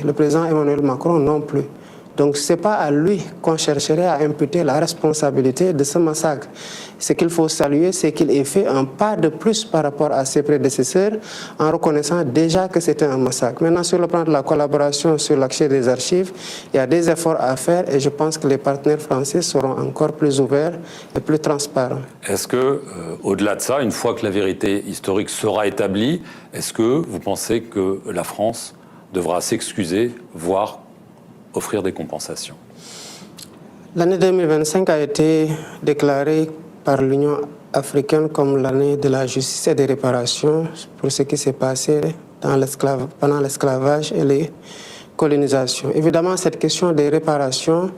Le président Emmanuel Macron non plus. Donc ce n'est pas à lui qu'on chercherait à imputer la responsabilité de ce massacre. Ce qu'il faut saluer, c'est qu'il ait fait un pas de plus par rapport à ses prédécesseurs en reconnaissant déjà que c'était un massacre. Maintenant, sur le plan de la collaboration sur l'accès des archives, il y a des efforts à faire et je pense que les partenaires français seront encore plus ouverts et plus transparents. Est-ce que, au-delà de ça, une fois que la vérité historique sera établie, est-ce que vous pensez que la France devra s'excuser, voire offrir des compensations? L'année 2025 a été déclarée par l'Union africaine comme l'année de la justice et des réparations pour ce qui s'est passé pendant l'esclavage et les colonisations. Évidemment, cette question des réparations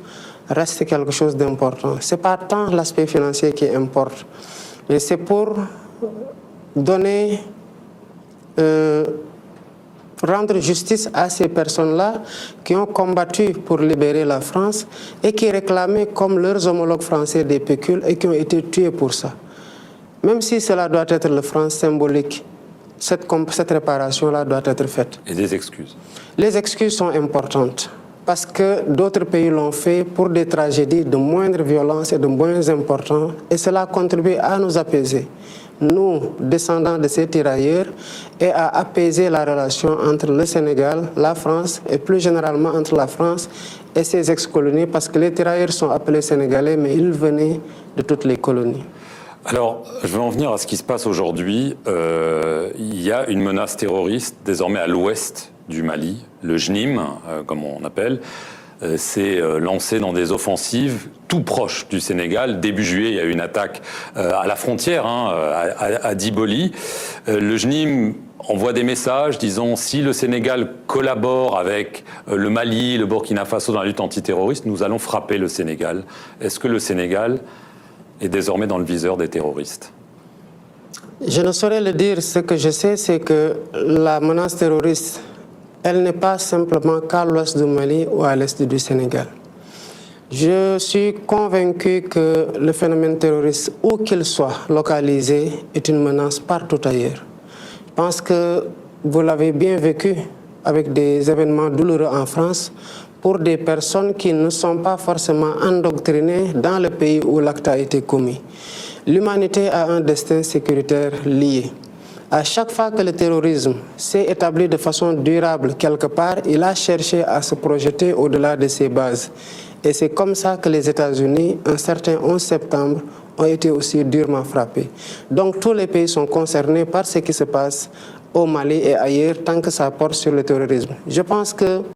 reste quelque chose d'important. Ce n'est pas tant l'aspect financier qui importe, mais c'est pour donner... rendre justice à ces personnes-là qui ont combattu pour libérer la France et qui réclamaient comme leurs homologues français des pécules et qui ont été tués pour ça. Même si cela doit être le franc symbolique, cette réparation-là doit être faite. Et des excuses? Les excuses sont importantes parce que d'autres pays l'ont fait pour des tragédies de moindre violence et de moins importantes et cela contribue à nous apaiser, nous, descendants de ces tirailleurs, et à apaiser la relation entre le Sénégal, la France et plus généralement entre la France et ses ex-colonies parce que les tirailleurs sont appelés sénégalais mais ils venaient de toutes les colonies. Alors, je vais en venir à ce qui se passe aujourd'hui. Il y a une menace terroriste désormais à l'ouest du Mali, le JNIM, comme on appelle, s'est lancé dans des offensives tout proches du Sénégal. Début juillet, il y a eu une attaque à la frontière, à Diboli. Le JNIM envoie des messages disant si le Sénégal collabore avec le Mali, le Burkina Faso dans la lutte antiterroriste, nous allons frapper le Sénégal. Est-ce que le Sénégal est désormais dans le viseur des terroristes? Je ne saurais le dire. Ce que je sais, c'est que la menace terroriste, elle n'est pas simplement qu'à l'ouest du Mali ou à l'est du Sénégal. Je suis convaincu que le phénomène terroriste, où qu'il soit localisé, est une menace partout ailleurs. Je pense que vous l'avez bien vécu avec des événements douloureux en France pour des personnes qui ne sont pas forcément endoctrinées dans le pays où l'acte a été commis. L'humanité a un destin sécuritaire lié. À chaque fois que le terrorisme s'est établi de façon durable quelque part, il a cherché à se projeter au-delà de ses bases. Et c'est comme ça que les États-Unis, un certain 11 septembre, ont été aussi durement frappés. Donc tous les pays sont concernés par ce qui se passe au Mali et ailleurs tant que ça porte sur le terrorisme. Je pense que